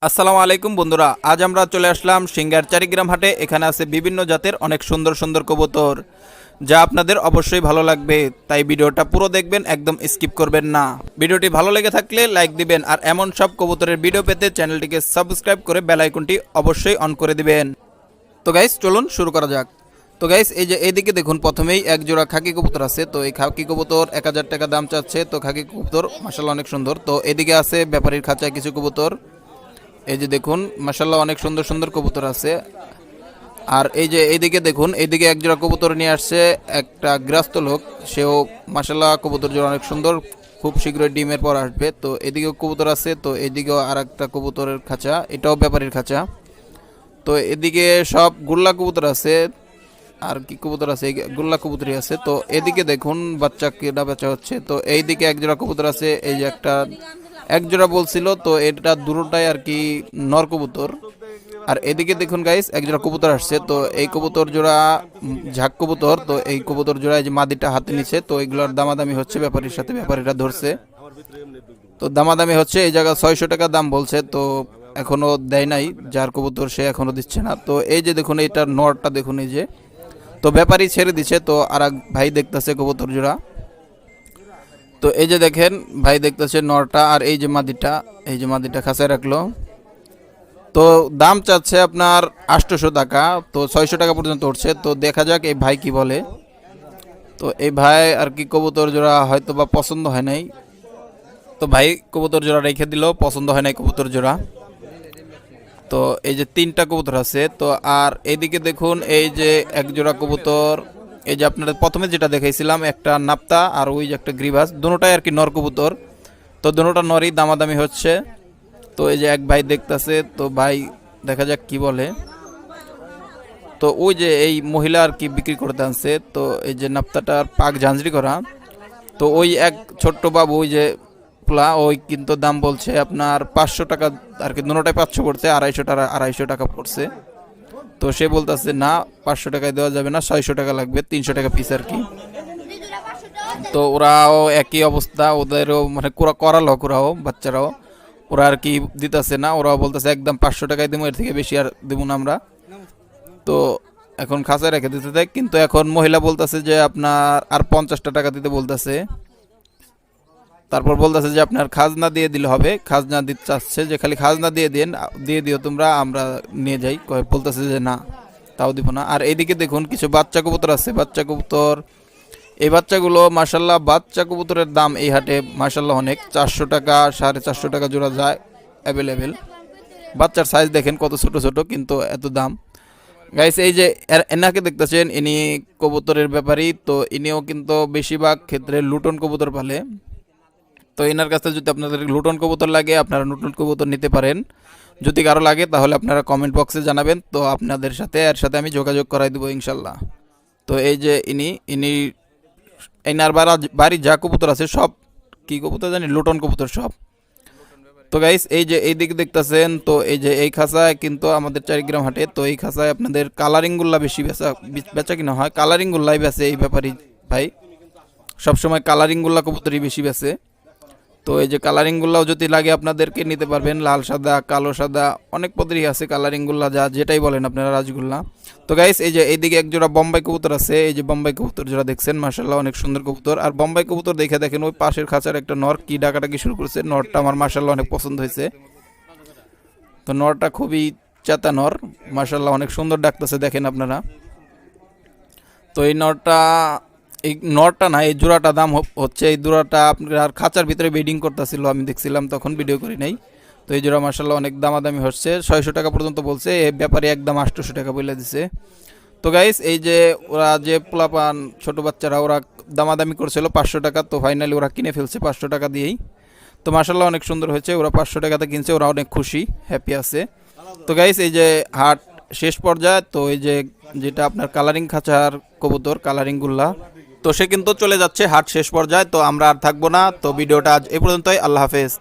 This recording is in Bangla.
আসসালামু আলাইকুম বন্ধুরা, আজ আমরা চলে আসলাম সিঙ্গার চারিগ্রাম হাটে। এখানে আছে বিভিন্ন জাতের অনেক সুন্দর সুন্দর কবুতর, যা আপনাদের অবশ্যই ভালো লাগবে। তাই ভিডিওটা পুরো দেখবেন, একদম স্কিপ করবেন না। ভিডিওটি ভালো লেগে থাকলে লাইক দিবেন, আর এমন সব কবুতরের ভিডিও পেতে চ্যানেলটিকে সাবস্ক্রাইব করে বেল আইকনটি অবশ্যই অন করে দিবেন। তো গাইস চলুন শুরু করা যাক। তো গাইস এই যে এইদিকে দেখুন, প্রথমেই এক জোড়া খাকি কবুতর আছে। তো এই খাকি কবুতর 1000 টাকা দাম চাচ্ছে। তো খাকি কবুতর মাশাআল্লাহ অনেক সুন্দর। তো এদিকে আছে ব্যাপারীর খাঁচায় কিছু কবুতর। এই যে দেখুন মাশাআল্লাহ অনেক সুন্দর সুন্দর কবুতর আছে। আর এই যে এইদিকে দেখুন, এইদিকে এক জোড়া কবুতর নিয়ে আসছে একটা গৃহস্থ লোক। সেও মাশাআল্লাহ কবুতর জোড়া অনেক সুন্দর, খুব শীঘ্রই ডিমের পর আসবে। তো এদিকেও কবুতর আছে। তো এইদিকেও আর একটা কবুতরের খাঁচা, এটাও ব্যাপারীর খাঁচা। তো এদিকে সব গোল্লা কবুতর আছে। আর কি কবুতর আছে, গোল্লা কবুতরই আছে। তো এদিকে দেখুন বাচ্চা কেটা বেচা হচ্ছে। তো এইদিকে এক জোড়া কবুতর আছে। এই যে একটা এক জোড়া বলছিল, তো এটা দুটোটাই আর কি নর কবুতর। আর এদিকে দেখুন গাইস, এক জোড়া কবুতর আসছে। তো এই কবুতর জোড়া ঝাক কবুতর। তো এই কবুতর জোড়া এই যে মাদিটা হাতে নিচ্ছে। তো এগুলোর দামাদামি হচ্ছে ব্যাপারীর সাথে, ব্যাপারীরা ধরছে। তো দামাদামি হচ্ছে, এই জায়গা 600 টাকা দাম বলছে। তো এখনো দেয় নাই, যার কবুতর সে এখনো দিচ্ছে না। তো এই যে দেখুন এইটার নরটা দেখুন, এই যে তো ব্যাপারী ছেড়ে দিচ্ছে। তো আর এক ভাই দেখতেছে কবুতর জোড়া। তো এই যে দেখেন ভাই দেখতেছে নরটা, আর এই যে মাদিটা, এই যে মাদিটা খাঁচায় রাখলো। তো দাম চাচ্ছে আপনার 800 টাকা। তো 600 টাকা পর্যন্ত উঠছে। তো দেখা যাক এই ভাই কি বলে। তো এই ভাই আর কি কবুতর জোড়া হয়তো বা পছন্দ হয় নাই। তো ভাই কবুতর জোড়া রেখে দিল, পছন্দ হয় নাই কবুতর জোড়া। তো এই যে 3টা কবুতর আছে। তো আর এইদিকে দেখুন, এই যে এক জোড়া কবুতর, এই যে আপনাদের প্রথমে যেটা দেখাইছিলাম একটা নাপ্তা আর ওই যে একটা গ্রিবাস, দুটোটাই আর কি নর কবুতর। তো দুটোটা নরই দামাদামি হচ্ছে। তো এই যে এক ভাই দেখতেছে। তো ভাই দেখা যাক কি বলে। তো ওই যে এই মহিলা আর কি বিক্রি করতে আনছে। তো এই যে নাপ্তাটার পাক ঝাঁঝরি করা। তো ওই এক ছোট্ট বাবু, ওই যে পোলা, ওই কিন্তু দাম বলছে আপনার 500 টাকা আর কি। দুটোটাই 500 পড়ছে, 250 টাকা পড়ছে। তো সে বলতেছে না, 500 টাকায় দেওয়া যাবে না, 600 টাকা লাগবে, 300 টাকা পিস আর কি। তো ওরাও একই অবস্থা, ওদেরও মানে করা লোক, ওরাও বাচ্চারাও, ওরা আর কি দিতেছে না। ওরাও বলতেছে একদম 500 টাকায় দেবো, এর থেকে বেশি আর দেবো না আমরা। তো এখন খাঁচায় রেখে দিতে দেয়। কিন্তু এখন মহিলা বলতেছে যে আপনার আর 50 টাকা দিতে বলতেছে। তারপর বলতেছে যে আপনার খাজনা দিয়ে দিলে হবে, খাজনা দিতে চাচ্ছে যে খালি খাজনা দিয়ে দিও তোমরা, আমরা নিয়ে যাই। বলতেছে যে না, তাও দিব না। আর এইদিকে দেখুন কিছু বাচ্চা কবুতর আছে। বাচ্চা কবুতর, এই বাচ্চাগুলো মাশাল্লাহ, বাচ্চা কবুতরের দাম এই হাটে মাশাল্লাহ অনেক। 400 টাকা 450 টাকা জোড়া যায় অ্যাভেলেবেল। বাচ্চার সাইজ দেখেন কত ছোট ছোট, কিন্তু এত দাম। গাইস এই যে এনাকে দেখতেছেন, ইনি কবুতরের ব্যাপারী। তো ইনিও কিন্তু বেশিরভাগ ক্ষেত্রে লুটন কবুতর পালে। তো এনার কাছে যদি আপনাদের লুটন কবুতর লাগে, আপনারা লুটন কবুতর নিতে পারেন। যদি কারো লাগে তাহলে আপনারা কমেন্ট বক্সে জানাবেন। তো আপনাদের সাথে আমি যোগাযোগ করাই দেবো ইনশাল্লাহ। তো এই যে ইনি এনার বাড়ি যা কবুতর আছে সব কি কবুতর জানি, লুটন কবুতর সব। তো গাইস এই যে এই দিকে দেখতেছেন, তো এই যে এই খাঁচায় কিন্তু আমাদের চারিগ্রাম হাটে, তো এই খাঁচায় আপনাদের কালারিংগুল্লা বেশি বেচা কিনা হয়। কালারিংগুল্লাই বেচে এই ব্যাপারই ভাই, সবসময় কালারিংগুল্লা কবুতরই বেশি বেচে। তো এই যে কালারিংগুল্লাও যদি লাগে আপনাদেরকে নিতে পারবেন, লাল সাদা কালো সাদা অনেক পদেরই আছে কালারিংগুল্লা, যা যেটাই বলেন আপনারা, রাজগুল্লা। তো গাইস এই যে এইদিকে এক জোড়া বোম্বাই কবুতর আছে। এই যে বোম্বাই কবুতর জোড়া দেখছেন মাশাআল্লাহ অনেক সুন্দর কবুতর। আর বোম্বাই কবুতর দেখে দেখেন ওই পাশের খাঁচার একটা নর কি ডাকাডাকি শুরু করেছে। নরটা আমার মাশাআল্লাহ অনেক পছন্দ হয়েছে। তো নরটা খুবই চেতা নর, মাশাআল্লাহ অনেক সুন্দর ডাকতেছে দেখেন আপনারা। তো এই নরটা না, এই জোড়াটা দাম হচ্ছে, এই জোড়াটা আপনার খাঁচার ভিতরে বেডিং করতেছিল, আমি দেখছিলাম তখন, ভিডিও করি নাই। তো এই জোড়া মাশাআল্লাহ অনেক দামাদামি হচ্ছে, 600 টাকা পর্যন্ত বলছে। এই ব্যাপারে একদম 800 টাকা বলে দিছে। তো গাইস এই যে ওরা যে পোলাপান ছোট বাচ্চারা, ওরা দামাদামি করছিল 500 টাকা। তো ফাইনালি ওরা কিনে ফেলছে 500 টাকা দিয়েই। তো মাশাআল্লাহ অনেক সুন্দর হয়েছে, ওরা 500 টাকাতে কিনছে, ওরা অনেক খুশি, হ্যাপি আছে। তো গাইস এই যে হাট শেষ পর্যায়ে। তো এই যে যেটা আপনার কালারিং খাঁচার কবুতর, কালারিংগুল্লা, তো সে কিন্তু চলে যাচ্ছে হাট শেষ পর্যায়ে। তো আমরা আর থাকবো না। তো ভিডিওটা আজ এই পর্যন্তই। আল্লাহ হাফেজ।